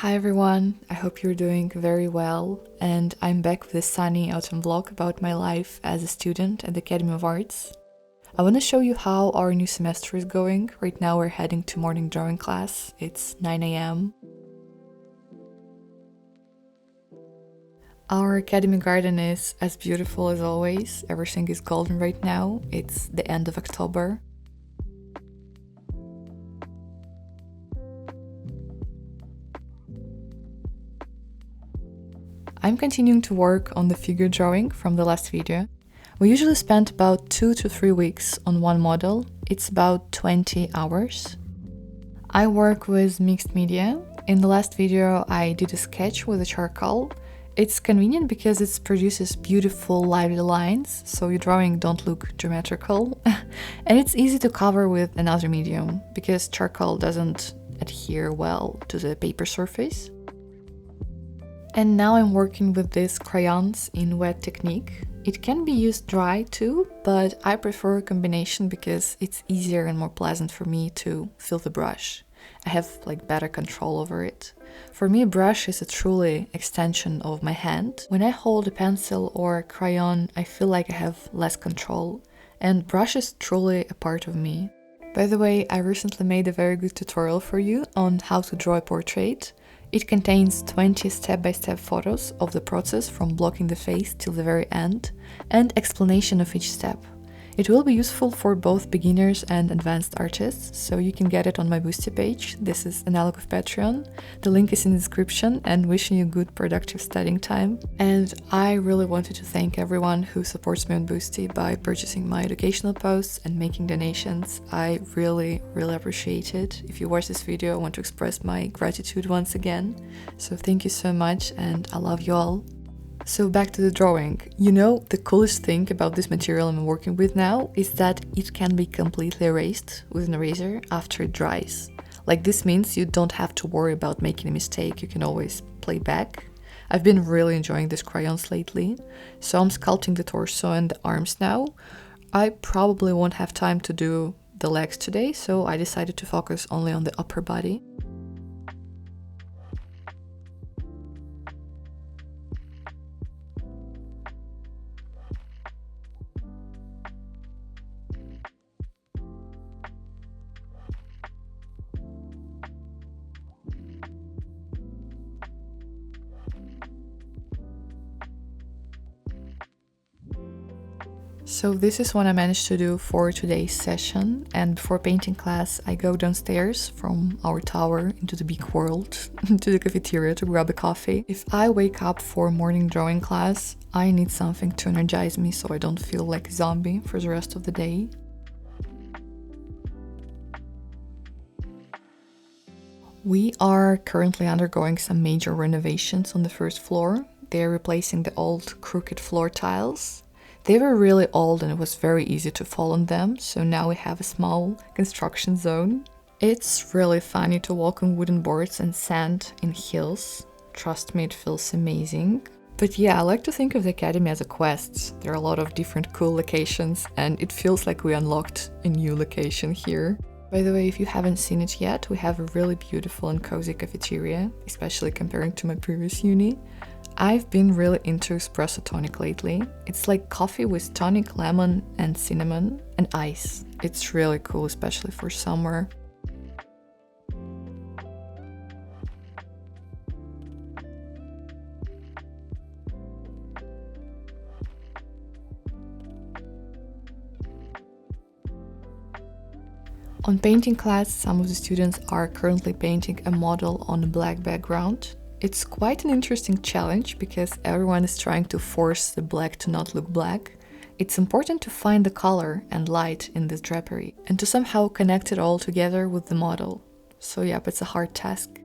Hi everyone, I hope you're doing very well, and I'm back with a sunny autumn vlog about my life as a student at the Academy of Arts. I want to show you how our new semester is going. Right now we're heading to morning drawing class. It's 9 a.m. Our academy garden is as beautiful as always. Everything is golden right now. It's the end of October. I'm continuing to work on the figure drawing from the last video. We usually spend about 2 to 3 weeks on one model. It's about 20 hours. I work with mixed media. In the last video I did a sketch with a charcoal. It's convenient because it produces beautiful lively lines, so your drawing don't look geometrical. And it's easy to cover with another medium because charcoal doesn't adhere well to the paper surface. And now I'm working with these crayons in wet technique. It can be used dry too, but I prefer a combination because it's easier and more pleasant for me to feel the brush. I have better control over it. For me, a brush is a truly extension of my hand. When I hold a pencil or a crayon, I feel like I have less control, and brush is truly a part of me. By the way, I recently made a very good tutorial for you on how to draw a portrait. It contains 20 step-by-step photos of the process from blocking the face till the very end, and explanation of each step. It will be useful for both beginners and advanced artists, so you can get it on my Boosty page. This is analog of Patreon. The link is in the description, and wishing you good productive studying time. And I really wanted to thank everyone who supports me on Boosty by purchasing my educational posts and making donations. I really appreciate it. If you watch this video, I want to express my gratitude once again. So thank you so much, and I love you all. So back to the drawing. You know, the coolest thing about this material I'm working with now is that it can be completely erased with an eraser after it dries. This means you don't have to worry about making a mistake, you can always play back. I've been really enjoying these crayons lately, so I'm sculpting the torso and the arms now. I probably won't have time to do the legs today, so I decided to focus only on the upper body. So this is what I managed to do for today's session, and before painting class I go downstairs from our tower into the big world, to the cafeteria to grab a coffee. If I wake up for morning drawing class, I need something to energize me so I don't feel like a zombie for the rest of the day. We are currently undergoing some major renovations on the first floor. They're replacing the old crooked floor tiles. They were really old and it was very easy to fall on them, so now we have a small construction zone. It's really funny to walk on wooden boards and sand in hills. Trust me, it feels amazing. But yeah, I like to think of the academy as a quest. There are a lot of different cool locations and it feels like we unlocked a new location here. By the way, if you haven't seen it yet, we have a really beautiful and cozy cafeteria, especially comparing to my previous uni. I've been really into espresso tonic lately. It's like coffee with tonic, lemon and cinnamon and ice. It's really cool, especially for summer. On painting class, some of the students are currently painting a model on a black background. It's quite an interesting challenge because everyone is trying to force the black to not look black. It's important to find the color and light in this drapery and to somehow connect it all together with the model. So yep, it's a hard task.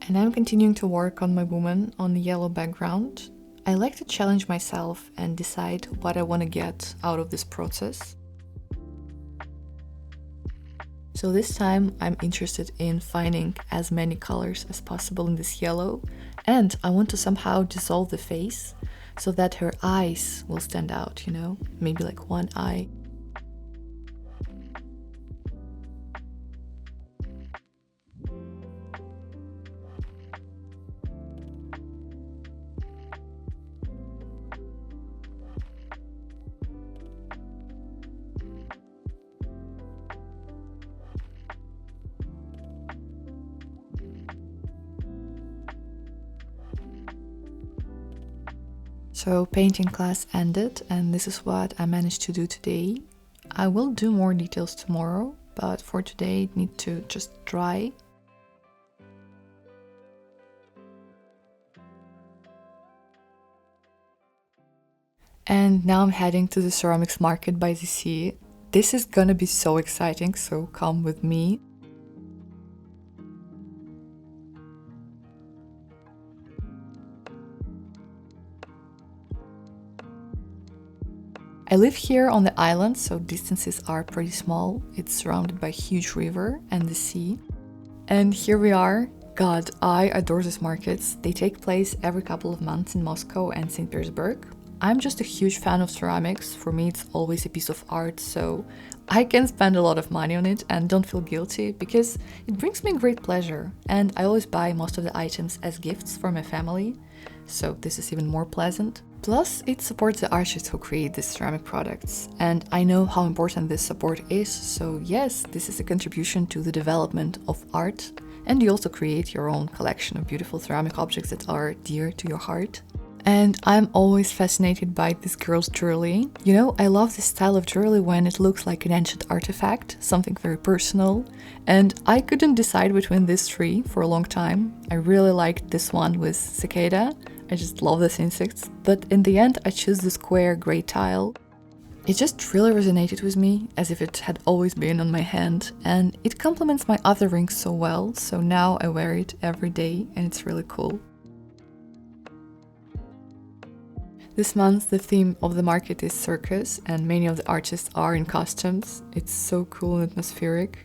And I'm continuing to work on my woman on a yellow background. I like to challenge myself and decide what I want to get out of this process. So this time I'm interested in finding as many colors as possible in this yellow, and I want to somehow dissolve the face so that her eyes will stand out, maybe like one eye. So painting class ended, and this is what I managed to do today. I will do more details tomorrow, but for today it needs to just dry. And now I'm heading to the ceramics market by the sea. This is gonna be so exciting, so come with me. I live here on the island, so distances are pretty small. It's surrounded by a huge river and the sea. And here we are. God, I adore these markets. They take place every couple of months in Moscow and St. Petersburg. I'm just a huge fan of ceramics. For me, it's always a piece of art, so I can spend a lot of money on it and don't feel guilty because it brings me great pleasure. And I always buy most of the items as gifts for my family, so this is even more pleasant. Plus, it supports the artists who create these ceramic products, and I know how important this support is, so yes, this is a contribution to the development of art, and you also create your own collection of beautiful ceramic objects that are dear to your heart. And I'm always fascinated by this girl's jewelry. You know, I love this style of jewelry when it looks like an ancient artifact, something very personal, and I couldn't decide between these three for a long time. I really liked this one with cicada. I just love these insects, but in the end I choose the square grey tile. It just really resonated with me, as if it had always been on my hand, and it complements my other rings so well, so now I wear it every day and it's really cool. This month the theme of the market is circus, and many of the artists are in costumes. It's so cool and atmospheric.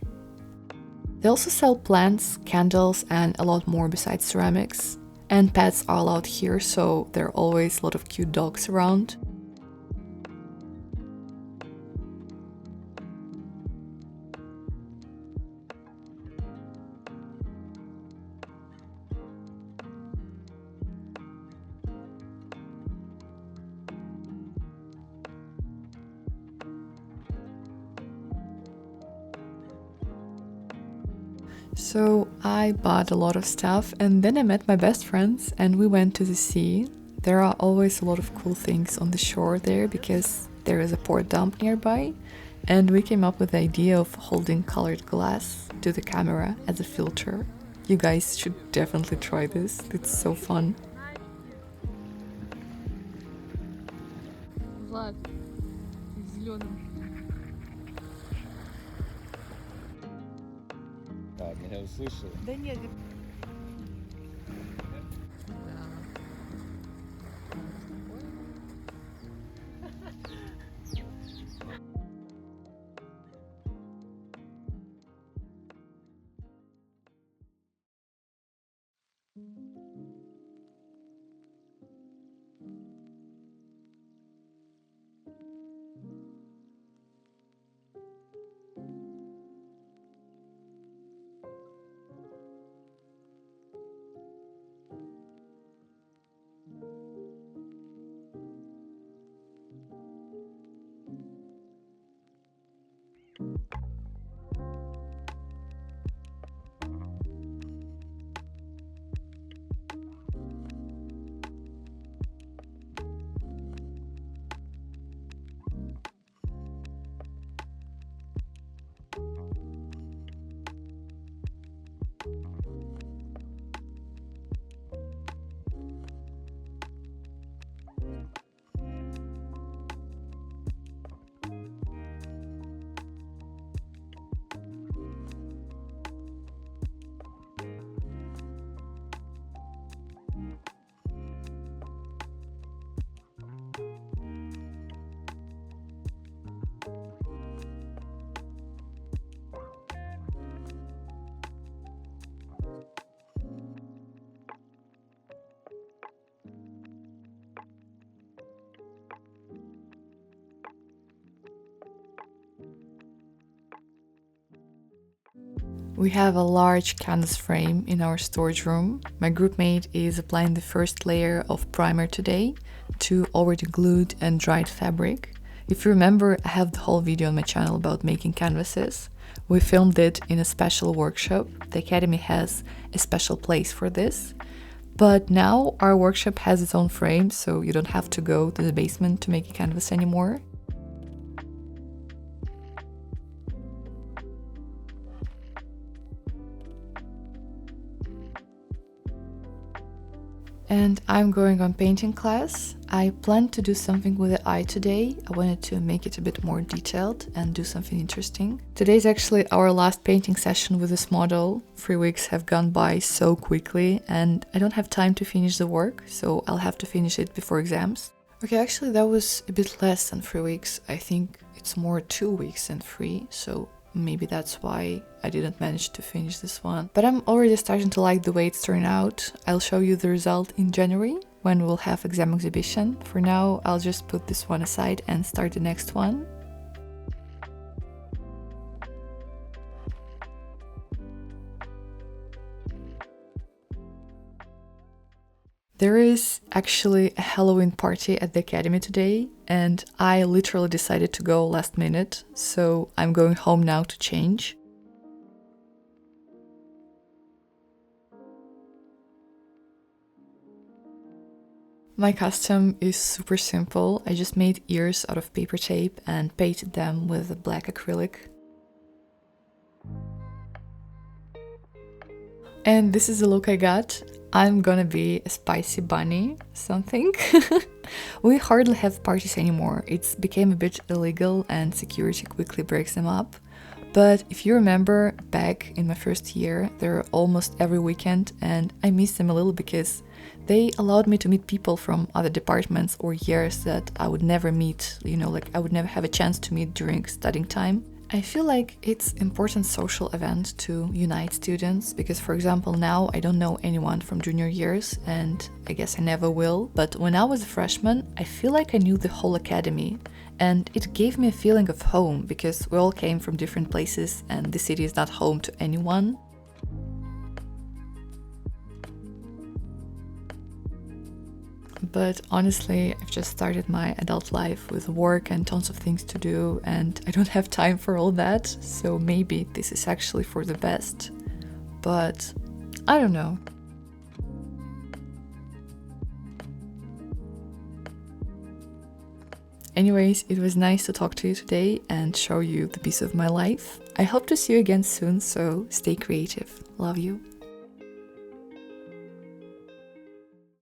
They also sell plants, candles, and a lot more besides ceramics. And pets are allowed here, so there are always a lot of cute dogs around. So I bought a lot of stuff and then I met my best friends and we went to the sea. There are always a lot of cool things on the shore there because there is a port dump nearby, and we came up with the idea of holding colored glass to the camera as a filter. You guys should definitely try this, it's so fun. Влад, зеленым. Так, меня услышал. Да нет. We have a large canvas frame in our storage room. My groupmate is applying the first layer of primer today to already glued and dried fabric. If you remember, I have the whole video on my channel about making canvases. We filmed it in a special workshop. The Academy has a special place for this. But now our workshop has its own frame, so you don't have to go to the basement to make a canvas anymore. And I'm going on painting class. I planned to do something with the eye today. I wanted to make it a bit more detailed and do something interesting. Today is actually our last painting session with this model. 3 weeks have gone by so quickly and I don't have time to finish the work, so I'll have to finish it before exams. Okay, actually that was a bit less than 3 weeks. I think it's more 2 weeks than 3, so maybe that's why I didn't manage to finish this one. But I'm already starting to like the way it's turned out. I'll show you the result in January when we'll have exam exhibition. For now, I'll just put this one aside and start the next one. There is actually a Halloween party at the academy today, and I literally decided to go last minute, so I'm going home now to change. My costume is super simple. I just made ears out of paper tape and painted them with black acrylic. And this is the look I got. I'm gonna be a spicy bunny, something. We hardly have parties anymore. It's became a bit illegal and security quickly breaks them up. But if you remember, back in my first year, they were almost every weekend and I miss them a little because they allowed me to meet people from other departments or years that I would never meet, like I would never have a chance to meet during studying time. I feel like it's an important social event to unite students because, for example, now I don't know anyone from junior years and I guess I never will, but when I was a freshman, I feel like I knew the whole academy and it gave me a feeling of home because we all came from different places and the city is not home to anyone. But honestly, I've just started my adult life with work and tons of things to do and I don't have time for all that, so maybe this is actually for the best. But I don't know. Anyways, it was nice to talk to you today and show you the piece of my life. I hope to see you again soon, so stay creative. Love you.